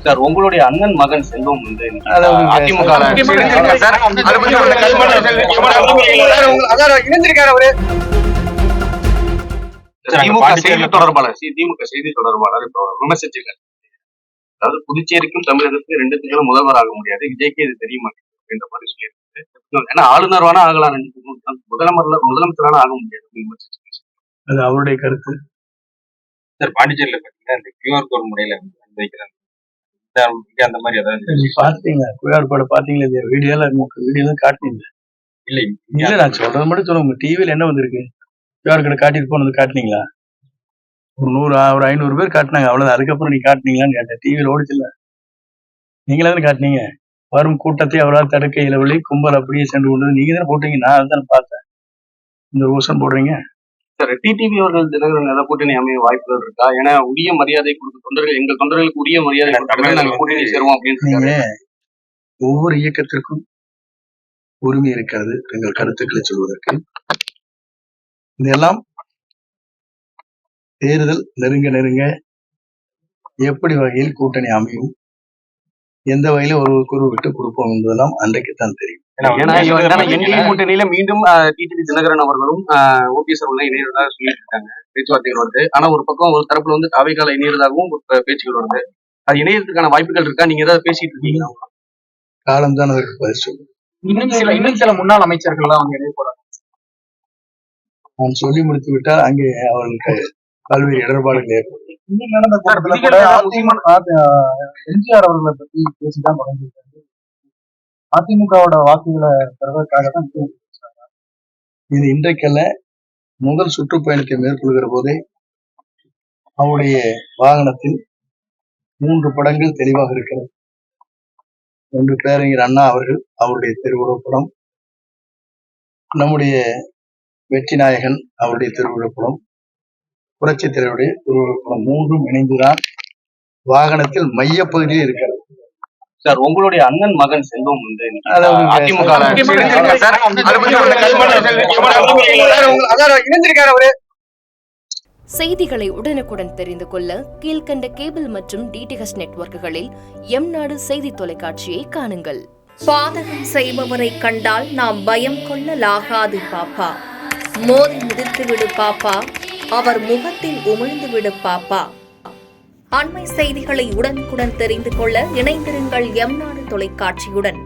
Sir உங்களுடைய அண்ணன் மகன் செல்வம் வந்து அதிமுக இணைஞ்சிருக்காரு அவரு. திமுக செய்தி தொடர்பாளர் இப்போ விமர்சிச்சிருக்காரு. அதாவது புதுச்சேரிக்கும் தமிழகத்துக்கும் ரெண்டுத்துக்கும் முதல்வர் ஆக முடியாது, விஜய்க்கு இது தெரிய மாட்டேங்குது அப்படின்ற மாதிரி சொல்லியிருக்கு. ஏன்னா ஆளுநர் வேணா ஆகலாம், முதலமைச்சர் வேணா ஆக முடியாது விமர்சிச்சிருக்காரு. அது அவருடைய கருத்து. சார் பாண்டிச்சேரியில பாத்தீங்கன்னா இந்த QR கோட் முறையில வைக்கிறாங்க, அந்த மாதிரி ஏதாவது பாத்தீங்க? QR கோட பாத்தீங்களா? இந்த வீடியோல காட்டினீங்க இல்லை? இல்ல, நான் சொல்றது மட்டும் சொல்லுங்க. டிவில என்ன வந்திருக்கு? QR கோட காட்டிட்டு போனது காட்டினீங்களா? ஒரு 500 பேர் காட்டினாங்க, அவ்வளவுதான். அதுக்கப்புறம் நீ காட்டினீங்களான்னு கேட்டேன். டிவியில ஓடிச்சுல, நீங்களே தானே காட்டினீங்க. வரும் கூட்டத்தை அவரால் தடுக்க இயலவில்லை, கும்பல் அப்படியே சென்று கொண்டது. நீங்க தானே போட்டீங்க, நான் அதுதான் பார்த்தேன். இந்த ரோஷன் போடுறீங்க. சார் டிடிவி அவர்கள் தினகரன் ஏதாவது கூட்டணி அமைய வாய்ப்புகள் இருக்கா? ஏன்னா உரிய மரியாதை கொடுத்த தொண்டர்கள், எங்கள் தொண்டர்களுக்கு உரிய மரியாதை நாங்கள் கூட்டணி சேருவோம் அப்படின்னு. ஒவ்வொரு இயக்கத்திற்கும் உரிமை இருக்கிறது எங்கள் கருத்துக்களை சொல்வதற்கு. இதெல்லாம் தேர்தல் நெருங்க எப்படி வகையில் கூட்டணி அமையும், எந்த வகையில ஒருவருக்கு விட்டு கொடுப்போம் என்பதெல்லாம் அன்றைக்குத்தான் தெரியும். கூட்டணியில மீண்டும் டிடிவி தினகரன் அவர்களும் ஓபிஎஸ் அவர்களும் இணையறதாக சொல்லிட்டு இருக்காங்க, பேச்சுவார்த்தைகள் வருது. ஆனா ஒரு பக்கம் ஒரு தரப்புல வந்து அவைக்கால இணையறதாகவும் பேச்சுகள் வருது. அது இணையறதுக்கான வாய்ப்புகள் இருக்கா? நீங்க ஏதாவது பேசிட்டு இருக்கீங்க? காலம்தான் அதற்கு பதில் சொல்லும். இன்னும் சில முன்னாள் அமைச்சர்கள்லாம் அவங்க இணைய போறாங்க. நான் சொல்லி முடித்து விட்டால் அங்கே அவர்களுக்கு பல்வேறு இடர்பாடுகள் ஏற்படும். நடந்த கூட்டத்துல கூட எம்ஜிஆர் அவர்களை பத்தி பேசிதான் தொடங்கியிருக்காரு. அதிமுகவோட வாக்குகளை பெறுவதற்காக தான் இது இன்றைக்கல்ல, முதல் சுற்றுப்பயணத்தை மேற்கொள்கிற போதே அவருடைய வாகனத்தில் 3 படங்கள் தெளிவாக இருக்கிறது. ஒன்று பேரறிஞர் அண்ணா அவர்கள், அவருடைய திருவுருவப்படம், நம்முடைய வெற்றி நாயகன் அவருடைய திருவுருவப்படம், புரட்சித் தலைவருடைய திருவுருவப்படம், 3ம் இணைந்துதான் வாகனத்தில் மையப்பகுதியில் இருக்கிறது. சார் உங்களுடைய அண்ணன் மகன் செல்வம் வந்து அதிமுக இணைஞ்சிருக்காரு அவரு. செய்திகளை உடனுக்குடன் தெரிந்து கொள்ள கீழ்கண்ட கேபிள் மற்றும் டிடிஹெச் நெட்வொர்க்குகளில் எம்நாடு செய்தி தொலைக்காட்சியை காணுங்கள். பாதகம் செய்பவரை கண்டால் நாம் பயம் கொள்ளலாகாது பாப்பா. மோதி மிதித்து விடு பாப்பா, அவர் முகத்தில் உமிழ்ந்து விடு பாப்பா. அண்மை செய்திகளை உடனுக்குடன் தெரிந்து கொள்ள இணைந்திருங்கள் எம்நாடு தொலைக்காட்சியுடன்.